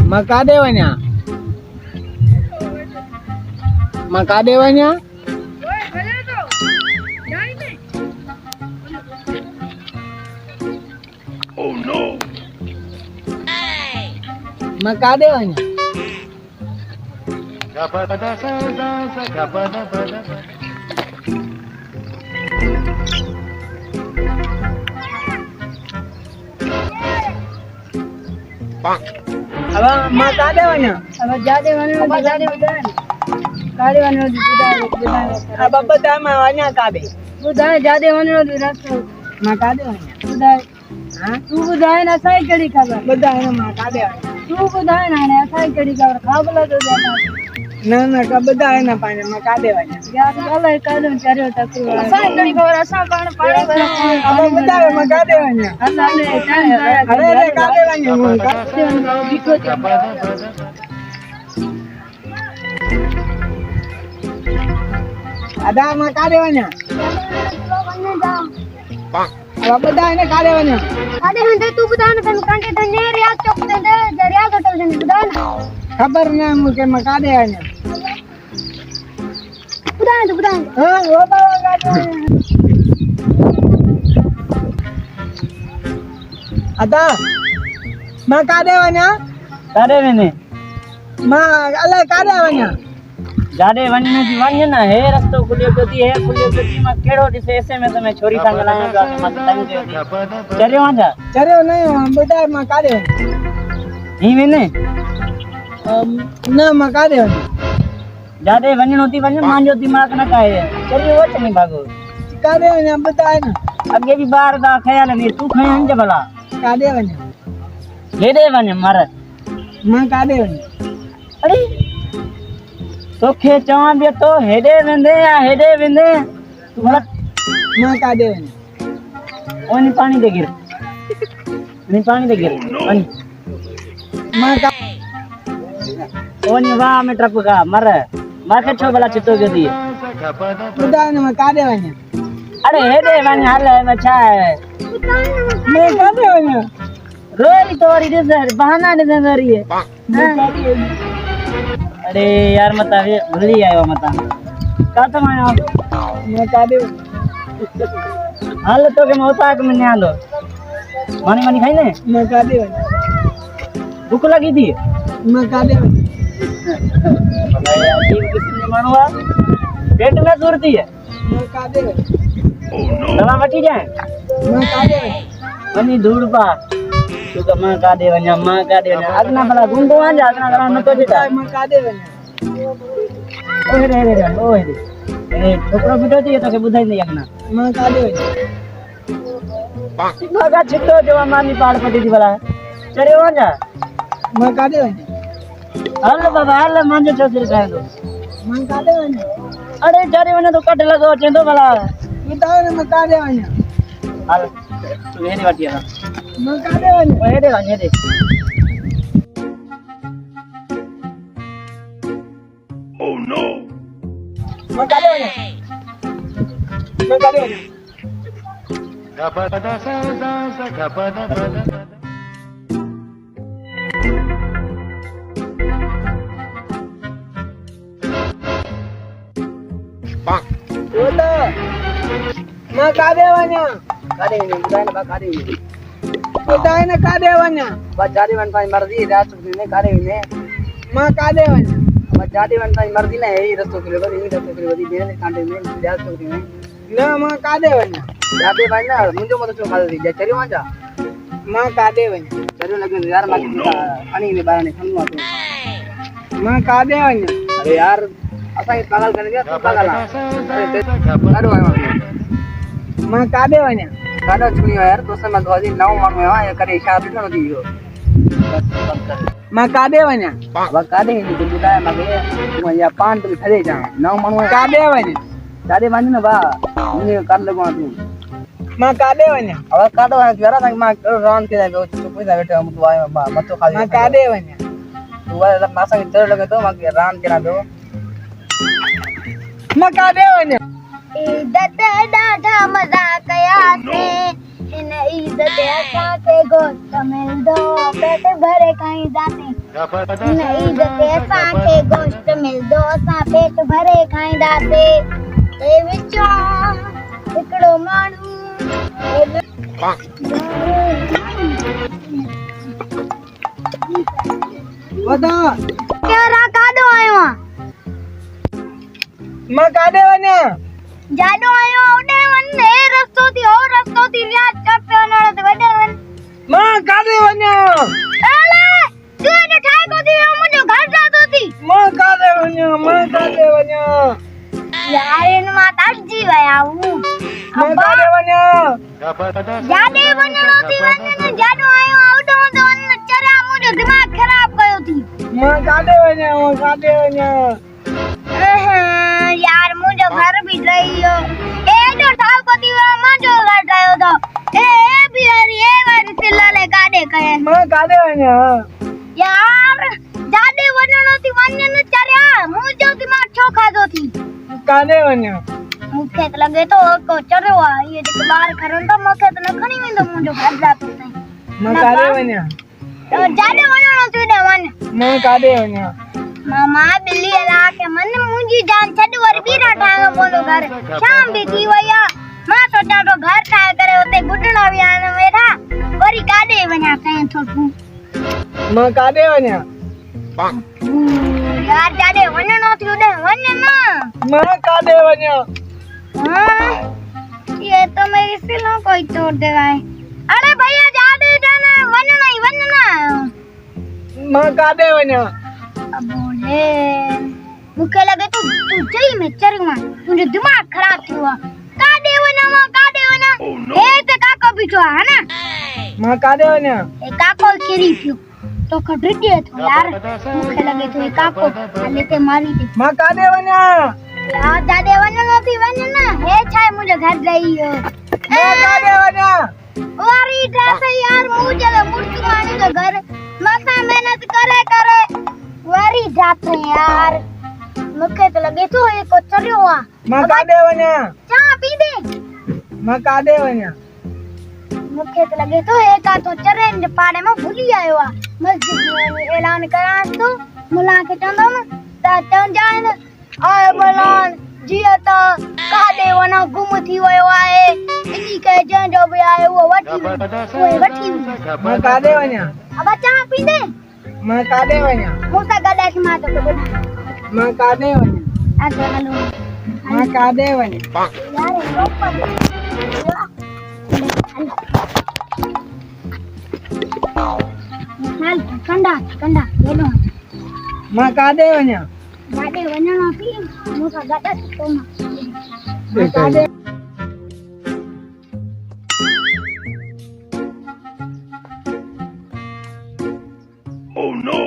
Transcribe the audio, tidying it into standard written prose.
मका देवन्या Oh no. मका देवन्या अब मका देवन्या अब जादे वने जादे बुधाय काडे वने बुधाय अब बता मावन्या काबे बुधाय जादे वने रास्ता मका देवन्या बुधाय हां तू बुधाय ना साई कड़ी खबर बता है मका देवन्या तू बुधाय ना ने साई कड़ी खबर खाबला तो जाता ना का बता है ना पाने मका देवन्या यार गले काडो चरियो तकु साई कड़ी खबर असा पण पाणी अब बता है मका देवन्या असा ने टाइम अरे रे का देवन्या मका देवन्या बिको अदा मका देवन्या अब बता है ना का देवन्या अरे हंदे तू बुधा ना तन कांटे तने रियाज चौक ते रियाज होटल ने बुधा ना खबर ना मुके मका देवन्या बुधा हां वो बाबा का अदा मका देवन्या कारे वेने मा अल्लाह का देवन्या जाडे वन्ने जी वन्ने ना हे रस्तो खुलियो गति है खुलियो गति में केड़ो दिसे ऐसे में तो मैं छोरी संग लाया तो मत टाइम दे चरियो आजा चरियो नहीं हम बता मका देवन्या ही वेने ना मका देवन्या जाडे वन्ने होती वन्ने मांजो दिमाग ना काए चरियो वच नहीं भागो का देवन्या बता है ना अगे भी बार का ख्याल नहीं तू खय अंज भला का देवन्या ले दे वन्ने मार मका देवन्या अरे तो खे चवा बे तो हेडे वेंदे या हेडे वेंदे तू भला मका देवन्या ओनी पानी दे गिर नी पानी दे गिर ओनी मका ओनी वाह में ट्रप का मर माके छो भला चितो गदी बता है ना मका देवन्या अरे हेडे वन्ने हाल मछा है मैं का देवन्या रोई तोरी दे सर बहाना दे रही है अरे यार मता भूल ही आयो मता का तो माया मका देवन्या हाल तो के मोता के में आलो मानी मानी खाई ने मका देवन्या भूख लगी थी मका देवन्या अबे अजीब किस्म के मानवा पेट में सुरती है मका देवन्या दवा बटी जाए मका देवन्या बनी धूड़ पा तू का मां का देवन्या अगना भला गुंडो आ जा अगना करा न तो जेटा मका देवन्या ओए रे ओए रे ए छोकरो बिटो थी तो के बुधाई नहीं अगना मका देवन्या लगा छितो जो मानी पाड़ पटी थी भला चरे हो जा मका देवन्या हाल बाबा हाल मांजो चौधरी खाए दो मका देवन्या अरे चरे वने तो कट लगो चेंदो भला बता है ना मका देवन्या हाल तू हेरी वाटिया मका देवन्या ओए दे गाने दे Oh no. मका देवन्या बोलो मका देवन्या कारे ने बुधाई ना कारे ने बता है ना का देवन्या बस जादी वन पाई मर्जी रात ने कारे ने मका देवन्या बस जादी वन पाई मर्जी ना है रस्तो के लिए बड़ी रस्तो के लिए बड़ी बेने कांटे में रात को ने ना मका देवन्या जादे भाई ना मुंजो मत चो खा दी जा चरियो आजा मका देवन्या चरियो लगन यार माकी पानी में बाहर ने खनु आतो मका देवन्या अरे यार असा ही पागल कर दिया तो पागल अरे कारो आयो मका देवन्या काडो चुनियो यार दोस्त में गोदी नौ मांगो या करे इशारा बिठो न दियो मका देवन्या अब कादे नि बुधाय मगे तू या पान तो खड़े जा नौ मांगो का देवन्या जादे बांधी ना बा मुने कर लगो तू मका देवन्या अब काडो है जरा तक मा रान के जाबे तो पैसा बेटे हम तो आए मत तो खा मका देवन्या तू वाला मासा के चढ़ लगे तो मगे रान के ना दो मका देवन्या इज्जत डाढा मजा कया से इन इज्जत असा के गोश्त मिल दो पेट भरे कहीं जाते नहीं जते असांखे गोश्त मिलंदो असां पेट भरे खाईंदासीं ए विचो हिकिड़ो माण्हू वधा केरा काॾो आयो आहे मां काॾे वञा जाॾो आयो आहे ओॾे वञ हे रस्तो थी हो रस्तो थी रियाज़ चौक ते वञण ते वॾे वञ मां काॾे वञा अले तूं एॾो ठाहे को थी वियो मुंहिंजो घर जातो थी मां काॾे वञा यार इन मां तड़जी विया हूं मां काॾे वञा जाॾे वञणो थी वञ जाॾो आयो आहे ओॾो त वञ चरिया मुंहिंजो दिमाग़ ख़राब कयो थी मां काॾे वञा यार मुंहिंजो घर बि ठही वियो एॾो ठाहे को थी वियो मुंहिंजो घर ठहियो अथव ए बि वरी सिलले काॾे कये मां काॾे वञा यार जाॾे वञणो थी वञ न चरिया मुंहिंजो दिमाग़ छो खाधो थी काॾे वञा मूंखे त लॻे थो को चरियो आहे इहे जेके ॿार खणनि था मूंखे त न खणी वेंदो मुंहिंजो घर जातो ताईं मां काॾे वञा जाॾे वञणो थी ओॾे वञ मां काॾे वञा मामा बिल्ली अला के मन मुंहिंजी जान छॾ वरी ॿीहर ठाहिणो पवंदो घर शाम बि थी वई आहे मां सोचां थो घर ठाहे करे उते गुॾणा विहारण वेठा वरी काॾे वञा कयां थो तूं मां काॾे वञा यार जाॾे वञणो थी ओॾे वञ न मां काॾे वञा हाँ ये तो मेरी सिलों कोई तोड़ देगा है अरे भैया जादू जाना वन्ना ही वन्ना मां काॾे वञा बोले मुखे लगे तू सही में चरियो तुझे दिमाग खराब थी हुआ काॾे वञा हे ते काको बीठो है ना मां काॾे वञा ए काको किरी पियो तो खड्डी है तो यार मुखे लगे तू ए काको हले ते मारी दे मां काॾे वञा यार जाॾे वञणो थी वञ न हे छाए मुंहिंजो घर रही हो मां काॾे वञा वारी ड्रेस यार मुझे मुर्गी मानी जो घर मसा मेहनत करे वारी जाते यार मुखे तो लगे तो ये को चरियो आ मां काॾे वञा चाह पी दे मां काॾे वञा मुखे तो लगे तो ये का तो चरे जे पाड़े में भूली आयो आ मस्जिद में ऐलान करां तो मुला के चंदो न त चन जाए न आए बलान जिया त काॾे वना गुम थी वयो आहे इनी के जंजो बि आहे वो वठी मां काॾे वञा अब चाह पी दे मां काॾे वञा मूंसां गॾाए थी मां तोखे ॿुधायां मां काॾे वञा अचो हलो मां काॾे वञा यार रोपा हाल कंडा हेलो मां काॾे वञा जाॾे वञणो थी मूंसां गॾु तो मां काॾे Oh no!